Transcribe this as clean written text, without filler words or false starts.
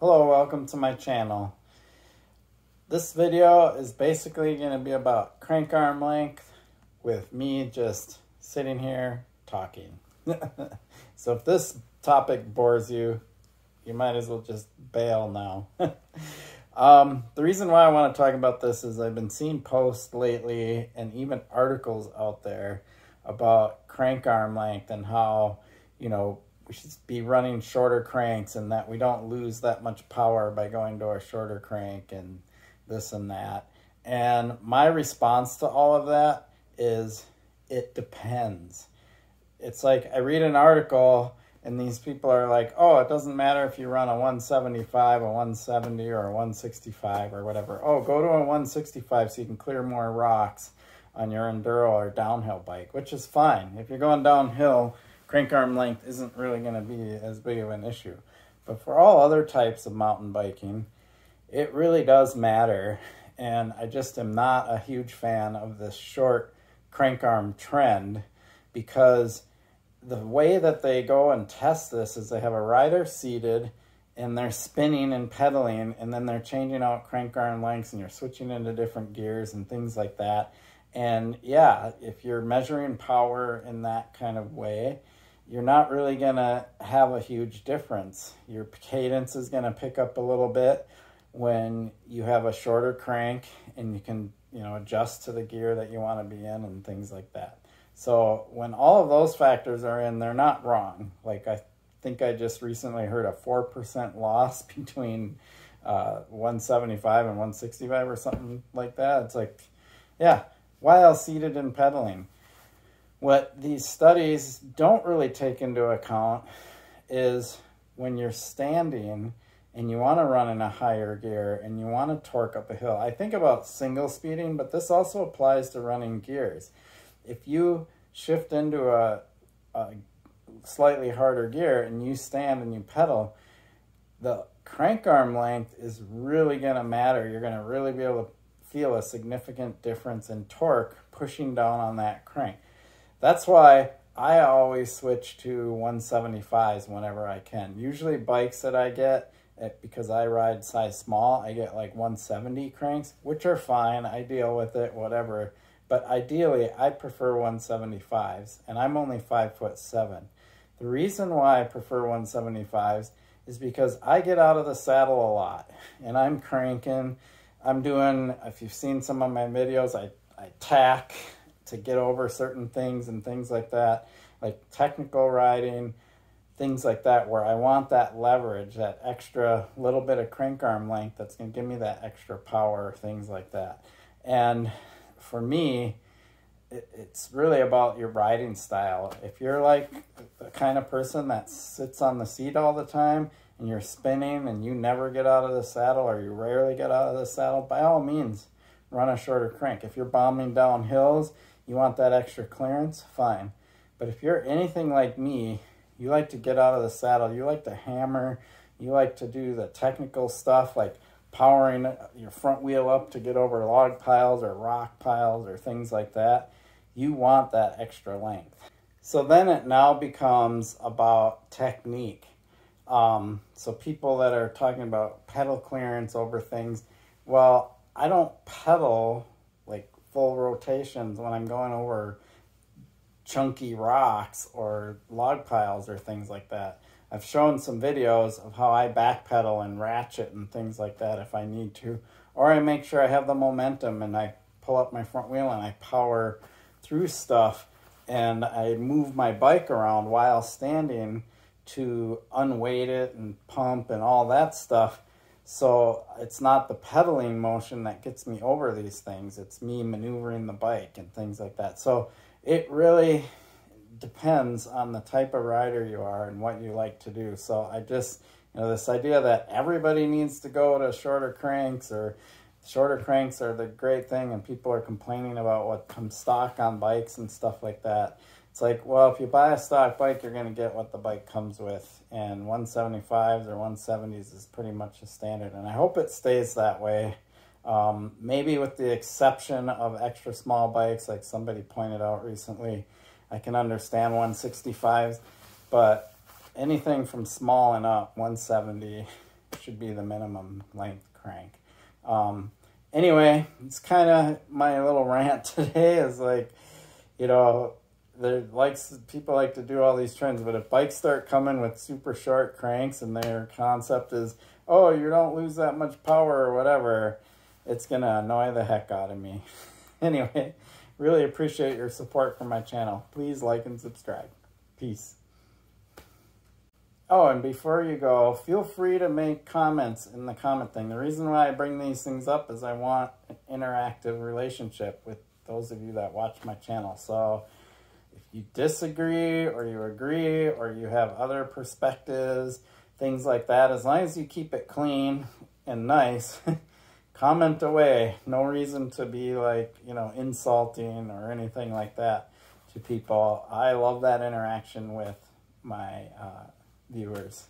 Hello, welcome to my channel. This video is basically going to be about crank arm length with me just sitting here talking. So if this topic bores you, you might as well just bail now. The reason why I want to talk about this is I've been seeing posts lately and even articles out there about crank arm length and how, we should be running shorter cranks and that we don't lose that much power by going to a shorter crank and this and that. And my response to all of that is it depends. It's like I read an article and these people are like, oh, it doesn't matter if you run a 175, a 170, or a 165 or whatever. Oh, go to a 165 so you can clear more rocks on your enduro or downhill bike, which is fine. If you're going downhill, crank arm length isn't really going to be as big of an issue. But for all other types of mountain biking, it really does matter. And I just am not a huge fan of this short crank arm trend, because the way that they go and test this is they have a rider seated and they're spinning and pedaling, and then they're changing out crank arm lengths and you're switching into different gears and things like that. And yeah, if you're measuring power in that kind of way, you're not really going to have a huge difference. Your cadence is going to pick up a little bit when you have a shorter crank, and you can, adjust to the gear that you want to be in and things like that. So when all of those factors are in, they're not wrong. Like I think I just recently heard a 4% loss between 175 and 165 or something like that. It's like, yeah, while seated and pedaling. What these studies don't really take into account is when you're standing and you want to run in a higher gear and you want to torque up a hill. I think about single speeding, but this also applies to running gears. If you shift into a slightly harder gear and you stand and you pedal, the crank arm length is really going to matter. You're going to really be able to feel a significant difference in torque pushing down on that crank. That's why I always switch to 175s whenever I can. Usually bikes that I get, because I ride size small, I get like 170 cranks, which are fine. I deal with it, whatever. But ideally, I prefer 175s, and I'm only 5'7". The reason why I prefer 175s is because I get out of the saddle a lot, and I'm cranking. I'm doing, if you've seen some of my videos, I tack to get over certain things and things like that, like technical riding, things like that, where I want that leverage, that extra little bit of crank arm length that's going to give me that extra power, things like that. And for me, it's really about your riding style. If you're like the kind of person that sits on the seat all the time and you're spinning and you never get out of the saddle, or you rarely get out of the saddle, by all means, run a shorter crank. If you're bombing down hills, you want that extra clearance, fine. But if you're anything like me, you like to get out of the saddle, you like to hammer, you like to do the technical stuff like powering your front wheel up to get over log piles or rock piles or things like that, you want that extra length. So then it now becomes about technique. So people that are talking about pedal clearance over things, well, I don't pedal like full rotations when I'm going over chunky rocks or log piles or things like that. I've shown some videos of how I backpedal and ratchet and things like that if I need to. Or I make sure I have the momentum and I pull up my front wheel and I power through stuff, and I move my bike around while standing to unweight it and pump and all that stuff. So it's not the pedaling motion that gets me over these things. It's me maneuvering the bike and things like that. So it really depends on the type of rider you are and what you like to do. So I just, this idea that everybody needs to go to shorter cranks, or shorter cranks are the great thing, and people are complaining about what comes stock on bikes and stuff like that. It's like, well, if you buy a stock bike, you're going to get what the bike comes with. And 175s or 170s is pretty much a standard. And I hope it stays that way. Maybe with the exception of extra small bikes, like somebody pointed out recently. I can understand 165s, but anything from small and up, 170 should be the minimum length crank. Anyway, it's kind of my little rant today is like, you know, people like to do all these trends, but if bikes start coming with super short cranks and their concept is, oh, you don't lose that much power or whatever, it's going to annoy the heck out of me. Anyway, really appreciate your support for my channel. Please like and subscribe. Peace. Oh, and before you go, feel free to make comments in the comment thing. The reason why I bring these things up is I want an interactive relationship with those of you that watch my channel. So if you disagree or you agree or you have other perspectives, things like that, as long as you keep it clean and nice, comment away. No reason to be like, you know, insulting or anything like that to people. I love that interaction with my viewers.